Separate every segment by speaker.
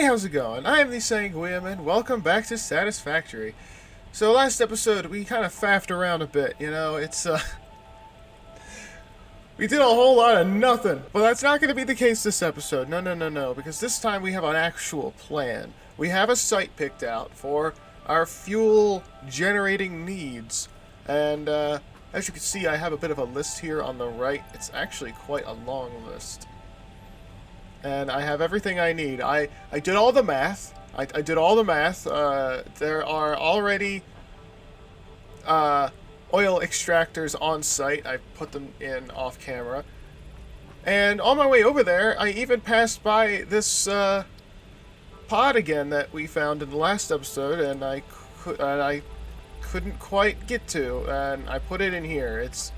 Speaker 1: Hey, how's it going? I am the Sanguiem, and welcome back to Satisfactory. So last episode, we kind of faffed around a bit, we did a whole lot of nothing. But that's not going to be the case this episode. No, because this time we have an actual plan. We have a site picked out for our fuel generating needs. And, as you can see, I have a bit of a list here on the right. It's actually quite a long list. And I have everything I need. I did all the math. I did all the math. There are already oil extractors on site. I put them in off camera. And on my way over there, I even passed by this pod again that we found in the last episode, and I couldn't quite get to, and I put it in here. It's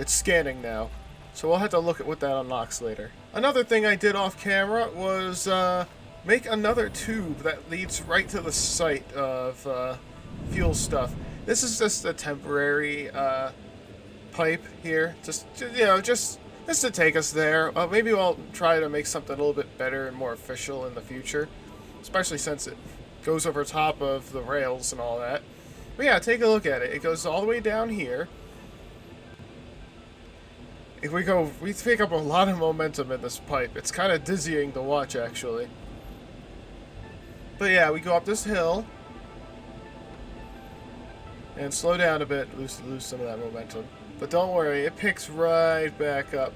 Speaker 1: scanning now. So we'll have to look at what that unlocks later. Another thing I did off camera was make another tube that leads right to the site of fuel stuff. This is just a temporary pipe here, just to take us there. Maybe I'll try to make something a little bit better and more official in the future, especially since it goes over top of the rails and all that. But yeah, take a look at it. It goes all the way down here. We pick up a lot of momentum in this pipe. It's kind of dizzying to watch, actually. But yeah, we go up this hill. And slow down a bit, lose some of that momentum. But don't worry, it picks right back up.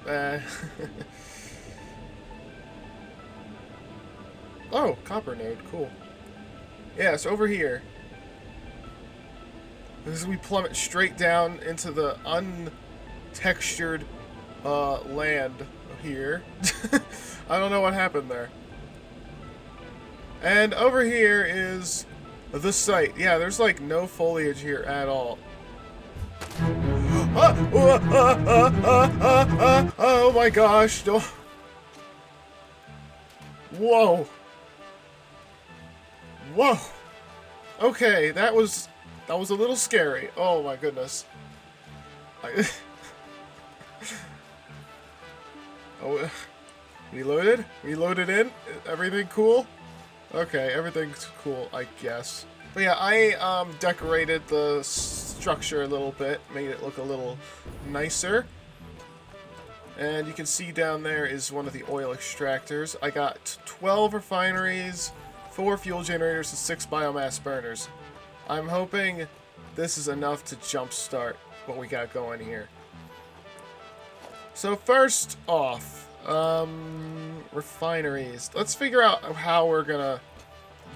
Speaker 1: Oh, copper node, cool. Yeah, it's over here. This is we plummet straight down into the untextured land here. I don't know what happened there. And over here is the site. Yeah, there's like no foliage here at all. Oh my gosh. Whoa. Whoa. Okay, that was a little scary. Oh my goodness. Oh, reloaded? Reloaded in? Everything cool? Okay, everything's cool, I guess. But yeah, I decorated the structure a little bit, made it look a little nicer. And you can see down there is one of the oil extractors. I got 12 refineries, 4 fuel generators, and 6 biomass burners. I'm hoping this is enough to jumpstart what we got going here. So first off, refineries. Let's figure out how we're gonna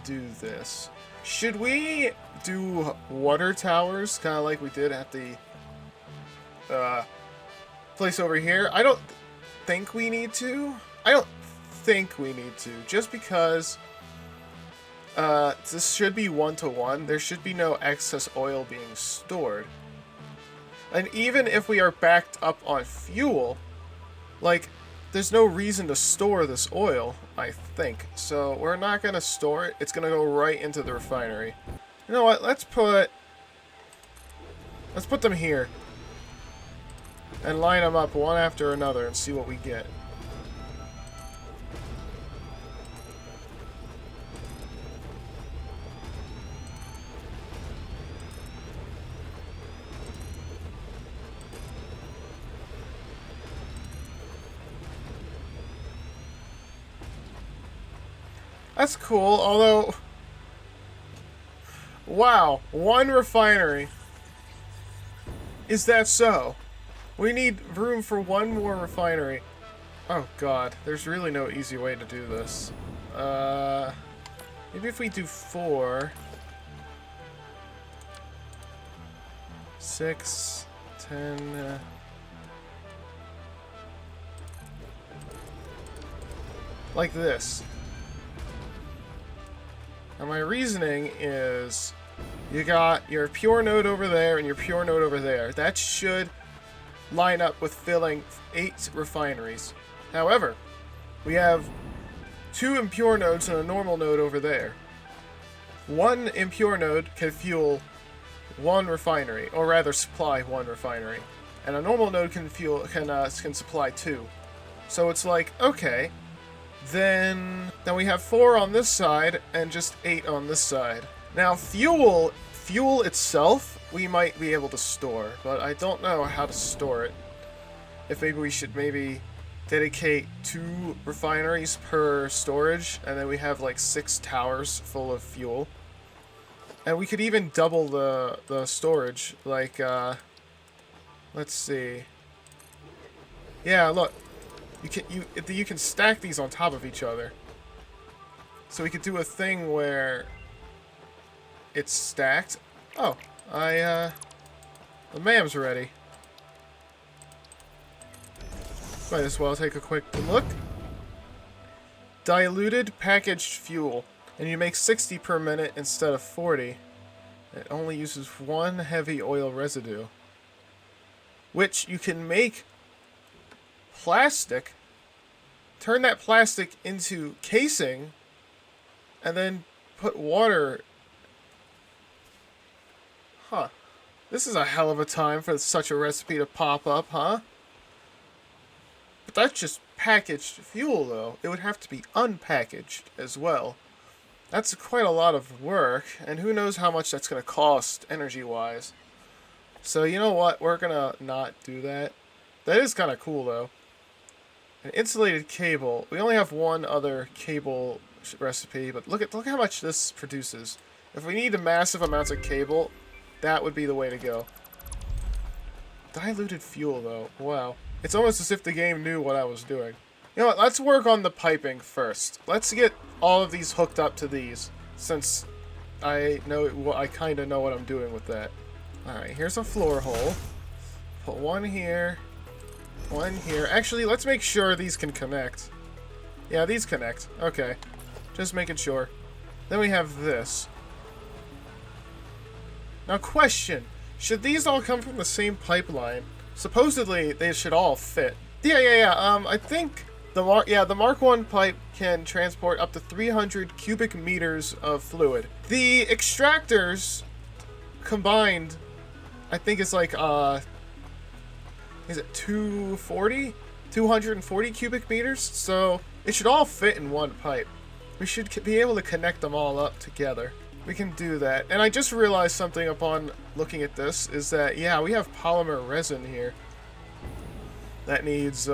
Speaker 1: do this. Should we do water towers, kind of like we did at the place over here? I don't think we need to. Just because this should be 1-to-1. There should be no excess oil being stored. And even if we are backed up on fuel, like, there's no reason to store this oil, I think. So we're not going to store it. It's going to go right into the refinery. You know what? Let's put them here. And line them up one after another and see what we get. That's cool, although... Wow, 1 refinery. Is that so? We need room for 1 more refinery. Oh god, there's really no easy way to do this. Maybe if we do 4... 6... 10... Like this. Now my reasoning is you got your pure node over there and your pure node over there. That should line up with filling 8 refineries. However, we have 2 impure nodes and a normal node over there. 1 impure node can fuel 1 refinery, or rather supply 1 refinery. And a normal node can supply 2. So it's like, okay, Then we have 4 on this side and just 8 on this side. Now fuel itself we might be able to store, but I don't know how to store it. If maybe we should dedicate 2 refineries per storage, and then we have like 6 towers full of fuel. And we could even double the storage, like let's see. Yeah, look. You can stack these on top of each other. So we could do a thing where it's stacked. Oh, the mam's ready. Might as well take a quick look. Diluted packaged fuel. And you make 60 per minute instead of 40. It only uses 1 heavy oil residue. Which you can make plastic, turn that plastic into casing, and then put water. Huh. This is a hell of a time for such a recipe to pop up, huh? But that's just packaged fuel, though. It would have to be unpackaged as well. That's quite a lot of work, and who knows how much that's going to cost energy-wise. So, you know what? We're going to not do that. That is kind of cool, though. An insulated cable. We only have 1 other cable recipe, but look how much this produces. If we need massive amounts of cable, that would be the way to go. Diluted fuel, though. Wow. It's almost as if the game knew what I was doing. You know what? Let's work on the piping first. Let's get all of these hooked up to these, since I kind of know what I'm doing with that. Alright, here's a floor hole. Put 1 here. 1 here. Actually, let's make sure these can connect. Yeah, these connect. Okay. Just making sure. Then we have this. Now, question. Should these all come from the same pipeline? Supposedly, they should all fit. Yeah. I think the Mark 1 pipe can transport up to 300 cubic meters of fluid. The extractors combined, I think it's like, is it 240? 240 cubic meters? So it should all fit in 1 pipe. We should be able to connect them all up together. We can do that. And I just realized something upon looking at this, is that, yeah, we have polymer resin here that needs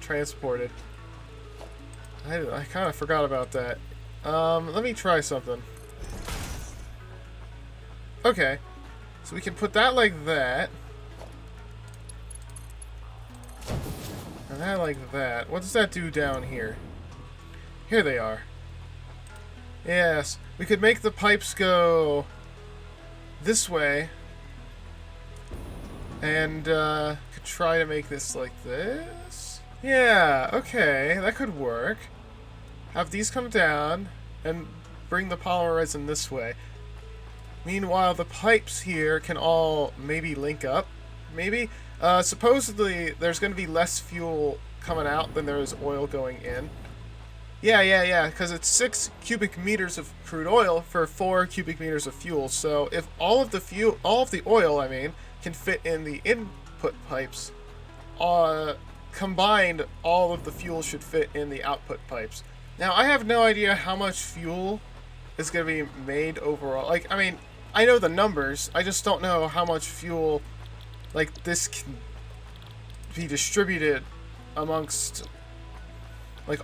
Speaker 1: transported. I kind of forgot about that. Let me try something. Okay. So we can put that like that. And that like that. What does that do down here? Here they are. Yes. We could make the pipes go this way. And could try to make this like this. Yeah, okay. That could work. Have these come down and bring the polymer resin this way. Meanwhile, the pipes here can all maybe link up. Maybe. Supposedly, there's going to be less fuel coming out than there is oil going in. Yeah, because it's 6 cubic meters of crude oil for 4 cubic meters of fuel. So if all of the oil, can fit in the input pipes, combined, all of the fuel should fit in the output pipes. Now, I have no idea how much fuel is going to be made overall. I know the numbers, I just don't know how much fuel, this can be distributed amongst,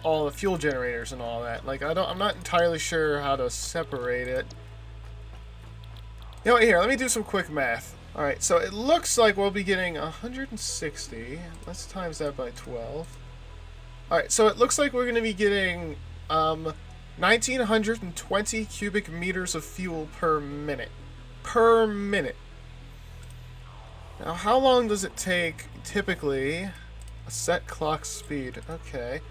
Speaker 1: all the fuel generators and all that. I'm not entirely sure how to separate it. You know what, here, let me do some quick math. Alright, so it looks like we'll be getting 160. Let's times that by 12. Alright, so it looks like we're going to be getting 1,920 cubic meters of fuel per minute. Per minute. Now, how long does it take, typically, a set clock speed? Okay.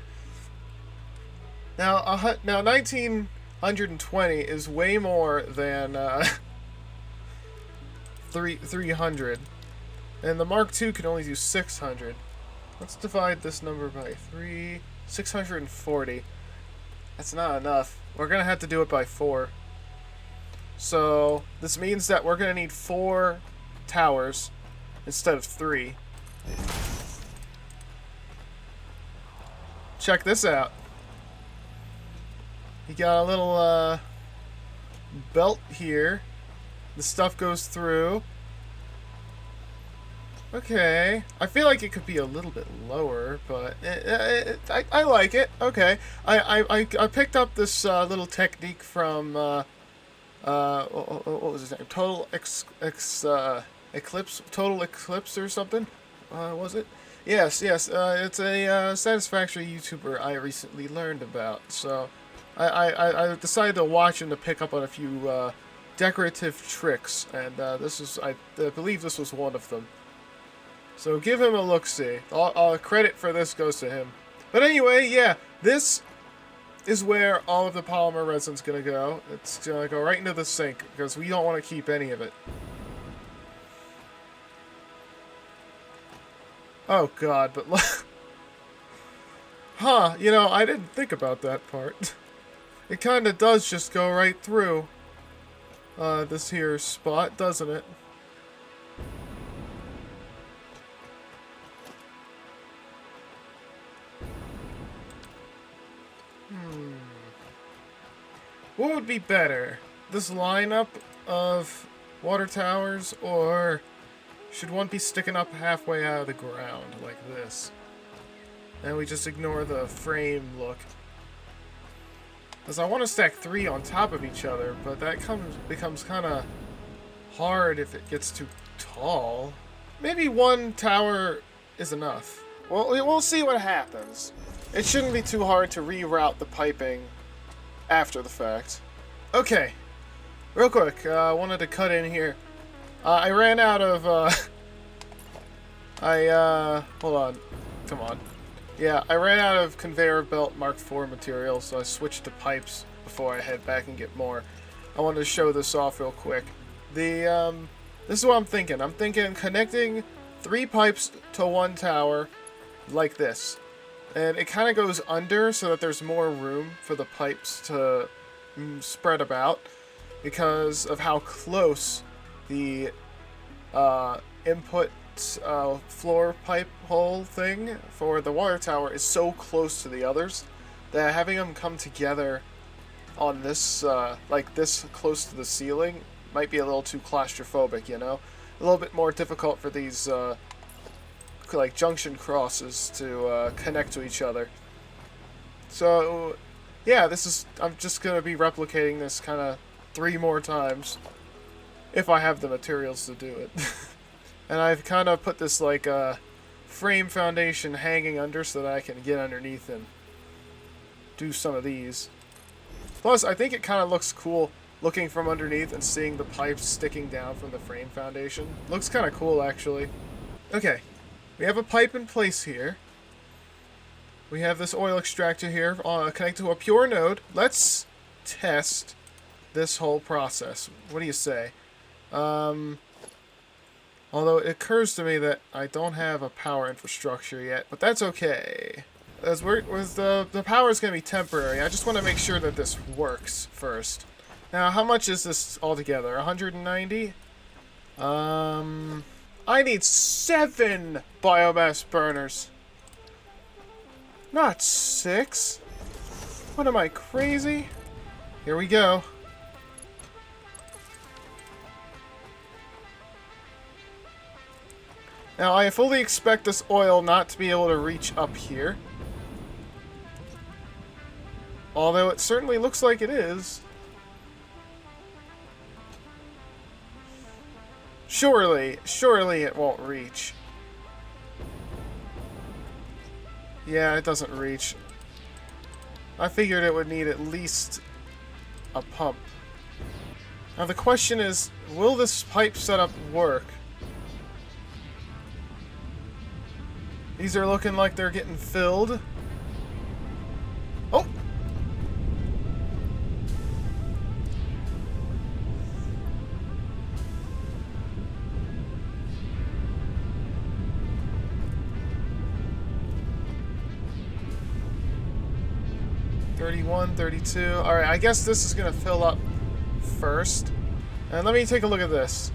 Speaker 1: Now, 1,920 is way more than 300. And the Mark II can only do 600. Let's divide this number by 3. 640. That's not enough. We're going to have to do it by 4. So, this means that we're going to need 4 towers instead of 3. Check this out. You got a little belt here. The stuff goes through. Okay. I feel like it could be a little bit lower, but I like it. Okay. I picked up this little technique from what was his name? TotalXclipse or something? Was it? Yes. It's a Satisfactory YouTuber I recently learned about. So I decided to watch him to pick up on a few decorative tricks, and I believe this was one of them. So give him a look-see. All credit for this goes to him. But anyway, yeah, this is where all of the polymer resin's gonna go. It's gonna go right into the sink, because we don't want to keep any of it. Oh god, but huh, you know, I didn't think about that part. It kinda does just go right through this here spot, doesn't it? What would be better? This lineup of water towers, or should one be sticking up halfway out of the ground like this? And we just ignore the frame look. Because I want to stack 3 on top of each other, but that becomes kind of hard if it gets too tall. Maybe 1 tower is enough. Well, we'll see what happens. It shouldn't be too hard to reroute the piping after the fact. Okay, real quick, I wanted to cut in here. I ran out of, hold on, come on. Yeah, I ran out of conveyor belt Mark IV material, so I switched to pipes before I head back and get more. I wanted to show this off real quick. This is what I'm thinking. I'm thinking connecting 3 pipes to 1 tower like this. And it kind of goes under so that there's more room for the pipes to spread about because of how close the input floor pipe hole thing for the water tower is so close to the others that having them come together on this, like this close to the ceiling might be a little too claustrophobic, you know? A little bit more difficult for these like junction crosses to connect to each other. So yeah, I'm just gonna be replicating this kind of 3 more times if I have the materials to do it. And I've kind of put this like frame foundation hanging under so that I can get underneath and do some of these. Plus, I think it kind of looks cool looking from underneath and seeing the pipes sticking down from the frame foundation. Looks kind of cool, actually. Okay. We have a pipe in place here. We have this oil extractor here connected to a pure node. Let's test this whole process. What do you say? Although it occurs to me that I don't have a power infrastructure yet, but that's okay. As the power is going to be temporary, I just want to make sure that this works first. Now, how much is this altogether? 190? I need 7 biomass burners. Not 6. What am I, crazy? Here we go. Now, I fully expect this oil not to be able to reach up here. Although it certainly looks like it is. Surely it won't reach. Yeah, it doesn't reach. I figured it would need at least a pump. Now the question is, will this pipe setup work? These are looking like they're getting filled. Oh! $31, $32. Alright, I guess this is going to fill up first. And let me take a look at this.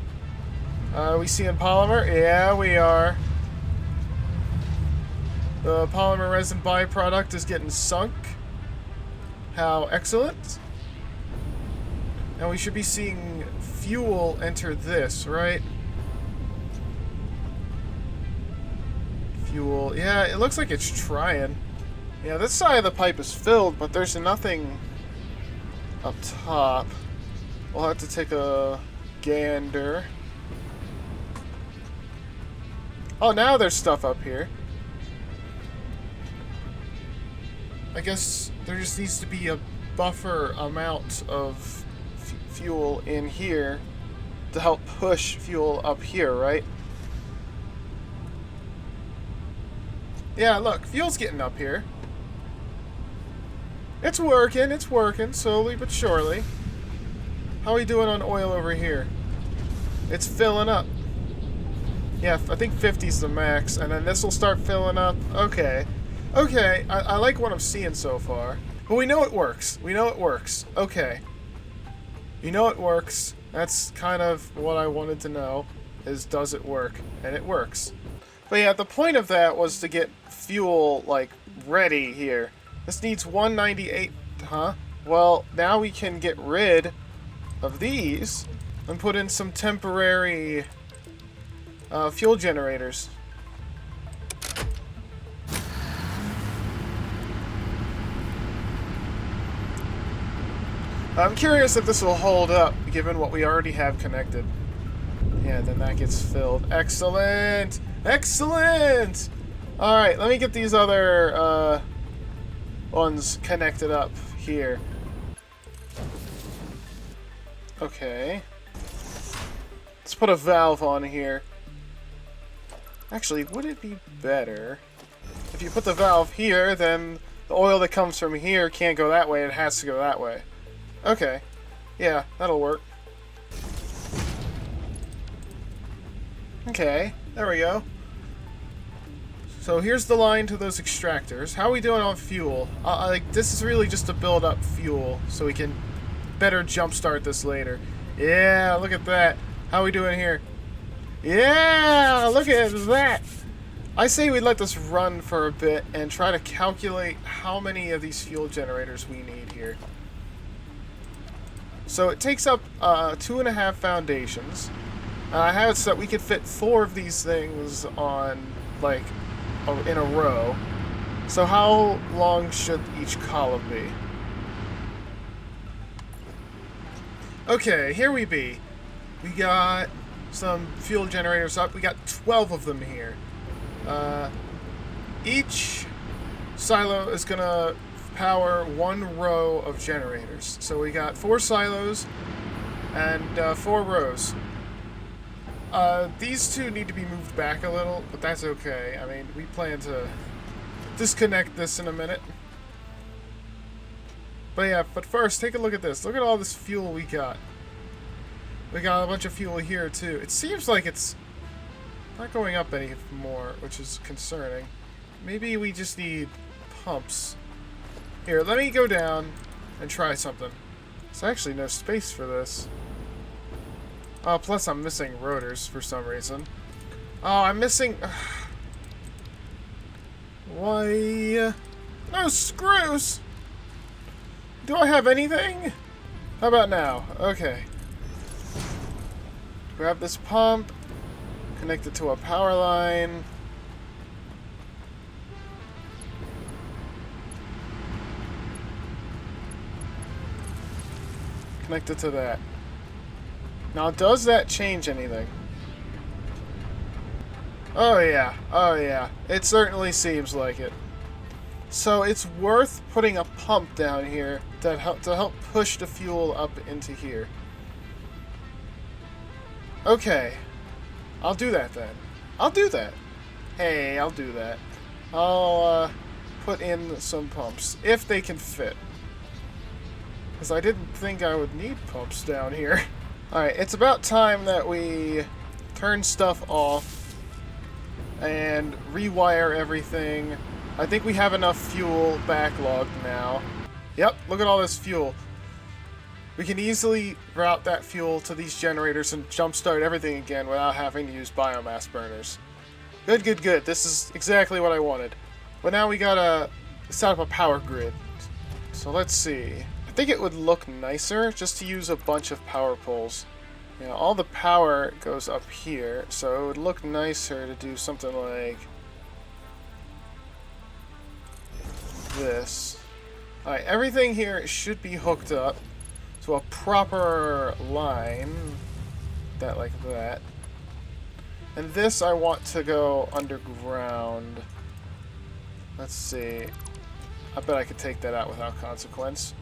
Speaker 1: We see in polymer? Yeah, we are. The polymer resin byproduct is getting sunk. How excellent. And we should be seeing fuel enter this, right? Fuel. Yeah, it looks like it's trying. Yeah, this side of the pipe is filled, but there's nothing up top. We'll have to take a gander. Oh, now there's stuff up here. I guess there just needs to be a buffer amount of fuel in here to help push fuel up here, right? Yeah, look, fuel's getting up here. It's working, slowly but surely. How are we doing on oil over here? It's filling up. Yeah, I think 50's the max, and then this will start filling up. Okay. Okay, I like what I'm seeing so far. But we know it works. We know it works. Okay. You know it works. That's kind of what I wanted to know, is does it work? And it works. But yeah, the point of that was to get fuel, like, ready here. This needs 198, huh? Well, now we can get rid of these and put in some temporary fuel generators. I'm curious if this will hold up, given what we already have connected. Yeah, then that gets filled. Excellent! Excellent! Alright, let me get these other ones connected up here. Okay. Let's put a valve on here. Actually, would it be better if you put the valve here, then the oil that comes from here can't go that way, it has to go that way. Okay. Yeah, that'll work. Okay, there we go. So here's the line to those extractors. How are we doing on fuel? Like, this is really just to build up fuel so we can better jumpstart this later. Yeah, look at that. How are we doing here? Yeah, look at that. I say we let this run for a bit and try to calculate how many of these fuel generators we need here. So it takes up 2.5 foundations. I have it so that we could fit 4 of these things on, like, in a row. So how long should each column be? Okay, here we be. We got some fuel generators up. We got 12 of them here. Each silo is gonna power 1 row of generators. So we got 4 silos and 4 rows. These 2 need to be moved back a little, but that's okay. I mean, we plan to disconnect this in a minute. But yeah, but first, take a look at this. Look at all this fuel we got. We got a bunch of fuel here, too. It seems like it's not going up any more, which is concerning. Maybe we just need pumps. Here, let me go down and try something. There's actually no space for this. Oh, plus I'm missing rotors for some reason. Oh, I'm missing... Why? No screws! Do I have anything? How about now? Okay. Grab this pump. Connect it to a power line. Connect it to that. Now, does that change anything? Oh yeah, oh yeah. It certainly seems like it. So it's worth putting a pump down here to help push the fuel up into here. Okay. I'll do that then. I'll do that. Hey, I'll do that. I'll put in some pumps, if they can fit. Because I didn't think I would need pumps down here. Alright, it's about time that we turn stuff off and rewire everything. I think we have enough fuel backlogged now. Yep, look at all this fuel. We can easily route that fuel to these generators and jumpstart everything again without having to use biomass burners. Good, good, good. This is exactly what I wanted. But now we gotta set up a power grid. So let's see. I think it would look nicer just to use a bunch of power poles. You know, all the power goes up here, so it would look nicer to do something like this. Alright, everything here should be hooked up to a proper line. That like that. And this I want to go underground. Let's see. I bet I could take that out without consequence.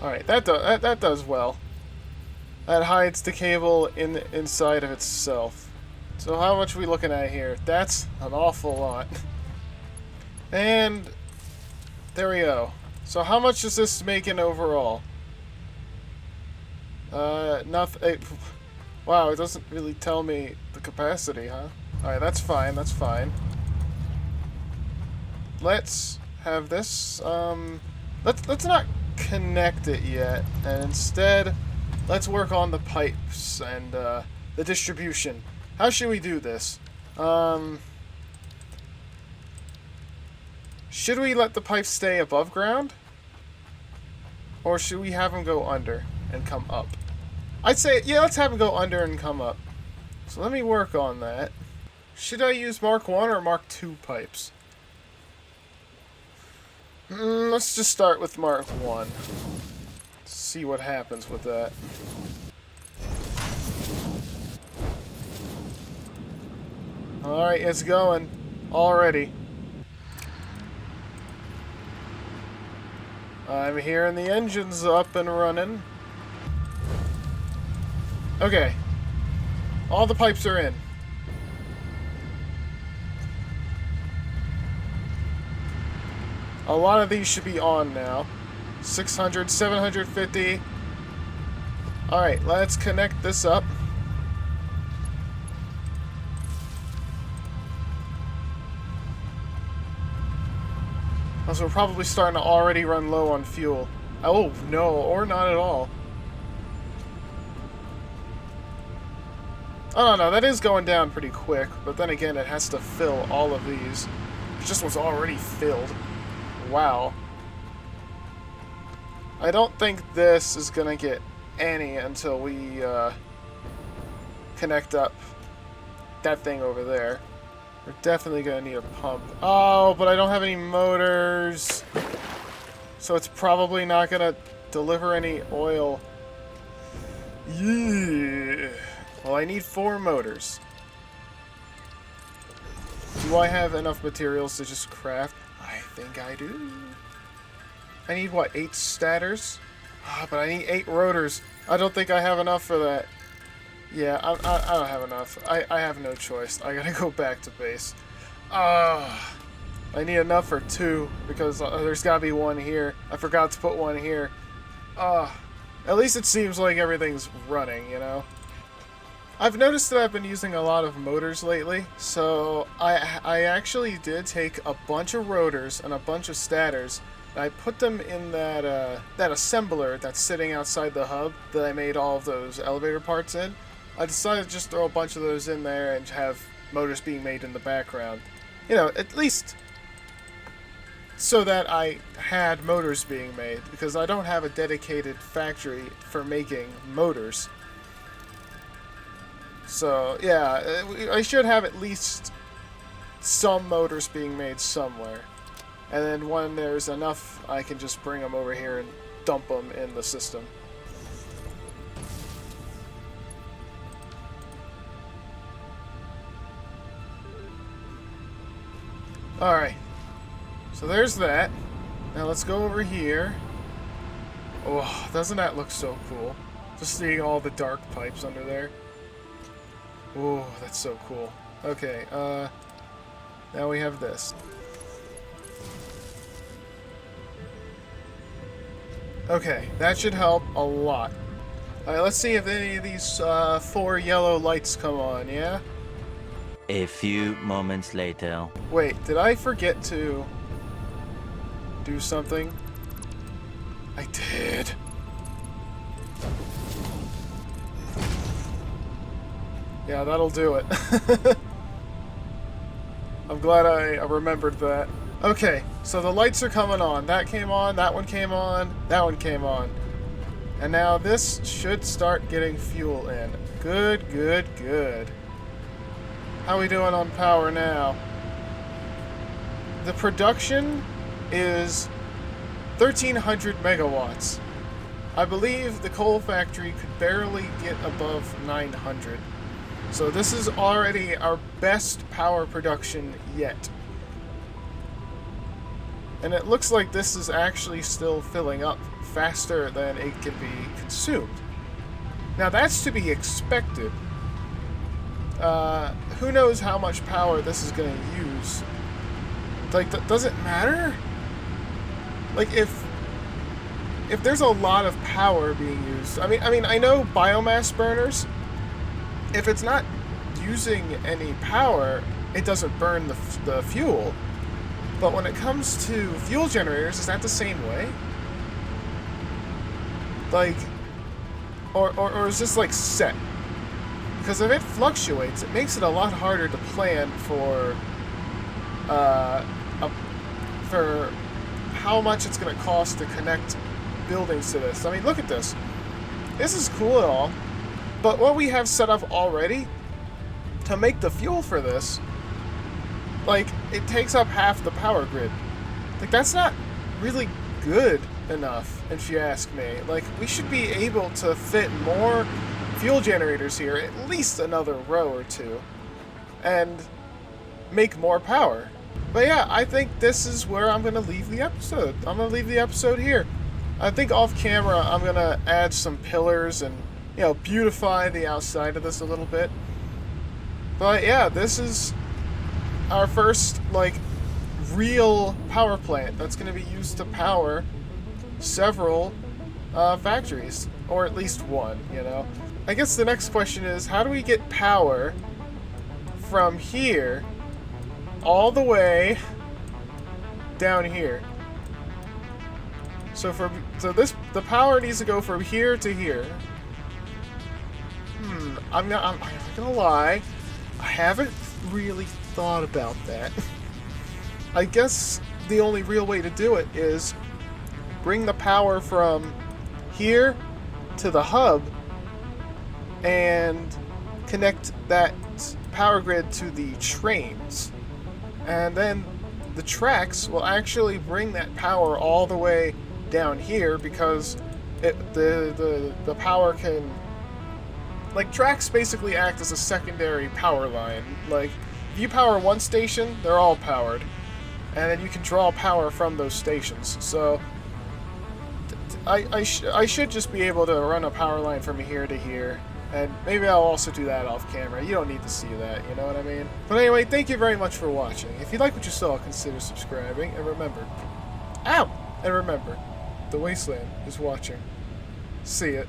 Speaker 1: Alright, that does well. That hides the cable inside of itself. So how much are we looking at here? That's an awful lot. And there we go. So how much is this making overall? Nothing. Wow, it doesn't really tell me the capacity, huh? Alright, that's fine, that's fine. Let's have this, let's not connect it yet, and instead, let's work on the pipes and, the distribution. How should we do this? Should we let the pipes stay above ground? Or should we have them go under and come up? I'd say, yeah, let's have them go under and come up. So let me work on that. Should I use Mark 1 or Mark 2 pipes? Let's just start with Mark 1. See what happens with that. Alright, it's going. Already. I'm hearing the engines up and running. Okay. All the pipes are in. A lot of these should be on now. 600, 750. Alright, let's connect this up. Also, we're probably starting to already run low on fuel. Oh, no, or not at all. Oh, no, that is going down pretty quick, but then again, it has to fill all of these. It just was already filled. Wow. I don't think this is gonna get any until we, connect up that thing over there. We're definitely gonna need a pump. Oh, but I don't have any motors. So it's probably not gonna deliver any oil. Yeah. Well, I need 4 motors. Do I have enough materials to just craft? I think I do. I need, what, 8 stators? Ah, but I need 8 rotors. I don't think I have enough for that. Yeah, I don't have enough. I have no choice. I gotta go back to base. I need enough for 2, because there's gotta be 1 here. I forgot to put 1 here. At least it seems like everything's running, you know? I've noticed that I've been using a lot of motors lately, so I actually did take a bunch of rotors and a bunch of stators, and I put them in that that assembler that's sitting outside the hub that I made all of those elevator parts in. I decided to just throw a bunch of those in there and have motors being made in the background. You know, at least so that I had motors being made, because I don't have a dedicated factory for making motors. So, yeah, I should have at least some motors being made somewhere. And then when there's enough, I can just bring them over here and dump them in the system. Alright. So there's that. Now let's go over here. Oh, doesn't that look so cool? Just seeing all the dark pipes under there. Oh, that's so cool. Okay, now we have this. Okay, that should help a lot. Alright, let's see if any of these 4 yellow lights come on, yeah?
Speaker 2: A few moments later.
Speaker 1: Wait, did I forget to do something? I did. Yeah, that'll do it. I'm glad I remembered that. Okay, so the lights are coming on. That came on, that one came on, that one came on. And now this should start getting fuel in. Good, good, good. How are we doing on power now? The production is 1,300 megawatts. I believe the coal factory could barely get above 900. So this is already our best power production yet. And it looks like this is actually still filling up faster than it can be consumed. Now that's to be expected. Who knows how much power this is going to use? Like, does it matter? Like, if there's a lot of power being used, I mean, I know biomass burners, if it's not using any power, it doesn't burn the fuel. But when it comes to fuel generators, is that the same way? Like, or is this like set? Because if it fluctuates, it makes it a lot harder to plan for how much it's going to cost to connect buildings to this. I mean, look at this. This is cool and all, but what we have set up already to make the fuel for this, like, it takes up half the power grid. Like, that's not really good enough, if you ask me. Like, we should be able to fit more fuel generators here, at least another row or two, and make more power. But yeah, I think this is where I'm going to leave the episode. I'm going to leave the episode here. I think off camera I'm going to add some pillars and, you know, beautify the outside of this a little bit. But yeah, this is our first, like, real power plant that's going to be used to power several factories, or at least one, you know. I guess the next question is, how do we get power from here all the way down here? So the power needs to go from here to here. I'm not gonna lie, I haven't really thought about that. I guess the only real way to do it is bring the power from here to the hub and connect that power grid to the trains. And then the tracks will actually bring that power all the way down here, because the power can, like, tracks basically act as a secondary power line. Like, if you power one station, they're all powered, and then you can draw power from those stations. So I should just be able to run a power line from here to here, and maybe I'll also do that off camera. You don't need to see that, you know what I mean? But anyway, thank you very much for watching. If you like what you saw, consider subscribing, and remember, the Wasteland is watching. See it.